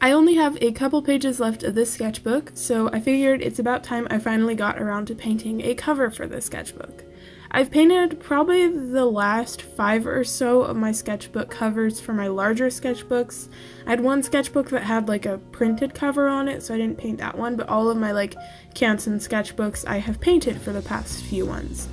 I only have a couple pages left of this sketchbook, so I figured it's about time I finally got around to painting a cover for this sketchbook. I've painted probably the last 5 or so of my sketchbook covers for my larger sketchbooks. I had one sketchbook that had like a printed cover on it, so I didn't paint that one, but all of my like Canson sketchbooks I have painted for the past few ones.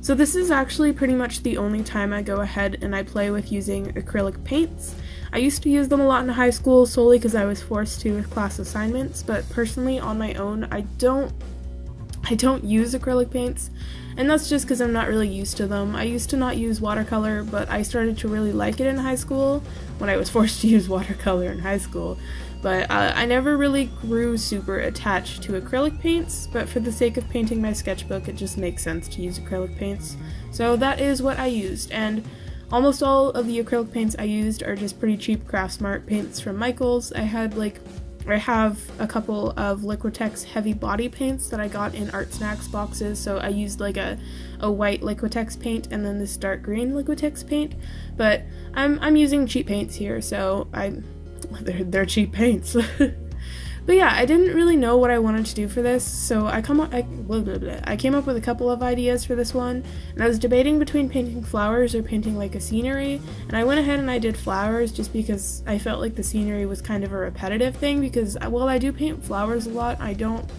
So this is actually pretty much the only time I go ahead and I play with using acrylic paints. I used to use them a lot in high school solely because I was forced to with class assignments, but personally on my own I don't use acrylic paints, and that's just because I'm not really used to them. I used to not use watercolor, but I started to really like it in high school when I was forced to use watercolor in high school. But I never really grew super attached to acrylic paints, but for the sake of painting my sketchbook, it just makes sense to use acrylic paints. So that is what I used, and almost all of the acrylic paints I used are just pretty cheap Craftsmart paints from Michaels. I have a couple of Liquitex heavy body paints that I got in Art Snacks boxes, so I used like a white Liquitex paint and then this dark green Liquitex paint, but I'm using cheap paints here, so they're cheap paints. But yeah, I didn't really know what I wanted to do for this, so I came up with a couple of ideas for this one, and I was debating between painting flowers or painting like a scenery, and I went ahead and I did flowers just because I felt like the scenery was kind of a repetitive thing, because while I do paint flowers a lot, I don't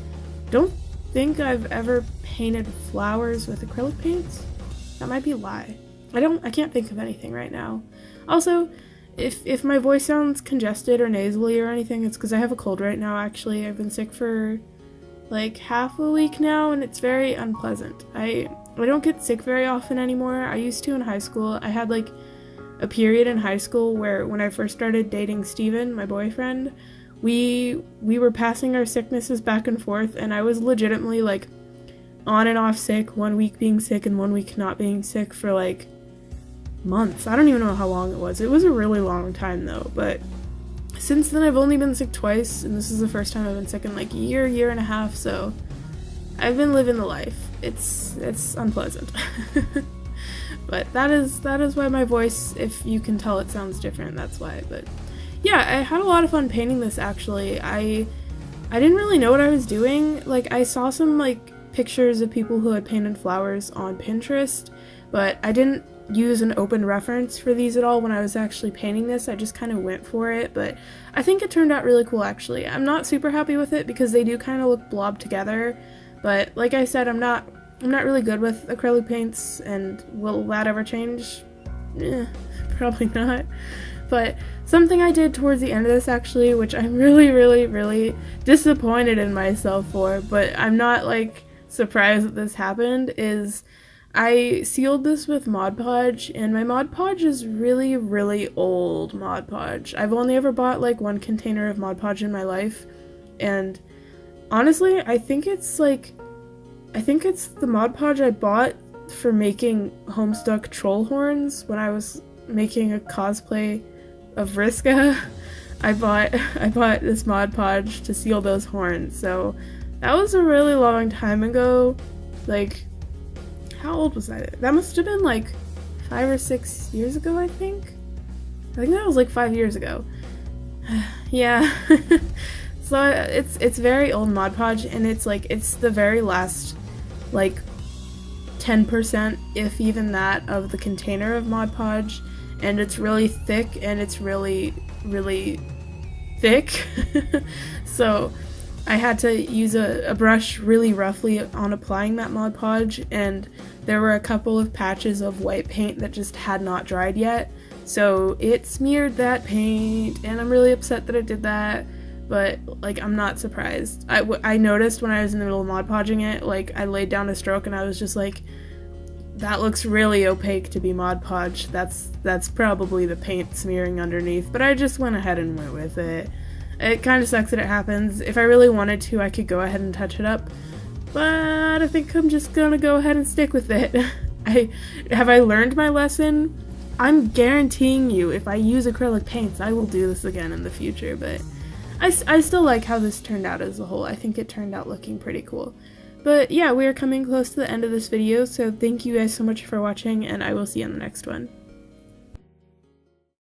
think I've ever painted flowers with acrylic paints. That might be a lie. I can't think of anything right now. Also, if my voice sounds congested or nasally or anything, it's because I have a cold right now, actually. I've been sick for like half a week now, and it's very unpleasant. I don't get sick very often anymore. I used to in high school. I had like a period in high school where when I first started dating Steven, my boyfriend, we were passing our sicknesses back and forth, and I was legitimately like on and off sick, 1 week being sick and 1 week not being sick for like months. I don't even know how long it was. It was a really long time though, but since then I've only been sick twice, and this is the first time I've been sick in like a year and a half, so I've been living the life. It's unpleasant. But that is why my voice, if you can tell, it sounds different, that's why. But yeah, I had a lot of fun painting this actually. I didn't really know what I was doing. Like, I saw some like pictures of people who had painted flowers on Pinterest, but I didn't use an open reference for these at all when I was actually painting this. I just kind of went for it, but I think it turned out really cool actually. I'm not super happy with it because they do kind of look blobbed together, but like I said, I'm not really good with acrylic paints, and will that ever change? Probably not. But something I did towards the end of this actually, which I'm really disappointed in myself for, but I'm not like surprised that this happened, is I sealed this with Mod Podge, and my Mod Podge is really old Mod Podge. I've only ever bought like one container of Mod Podge in my life, and honestly, I think it's the Mod Podge I bought for making Homestuck troll horns when I was making a cosplay of Vriska. I bought this Mod Podge to seal those horns, so that was a really long time ago. Like, how old was I? That must have been like 5 or 6 years ago, I think. I think that was like 5 years ago. Yeah. So it's very old Mod Podge, and it's the very last like 10%, if even that, of the container of Mod Podge, and it's really thick, and it's really thick. So I had to use a brush really roughly on applying that Mod Podge, and there were a couple of patches of white paint that just had not dried yet, so it smeared that paint, and I'm really upset that it did that, but like, I'm not surprised. I noticed when I was in the middle of Mod Podging it, like, I laid down a stroke and I was just like, that looks really opaque to be Mod Podge. That's probably the paint smearing underneath, but I just went ahead and went with it. It kind of sucks that it happens. If I really wanted to, I could go ahead and touch it up, but I think I'm just gonna go ahead and stick with it. Have I learned my lesson? I'm guaranteeing you, if I use acrylic paints, I will do this again in the future, but I still like how this turned out as a whole. I think it turned out looking pretty cool. But yeah, we are coming close to the end of this video, so thank you guys so much for watching, and I will see you in the next one.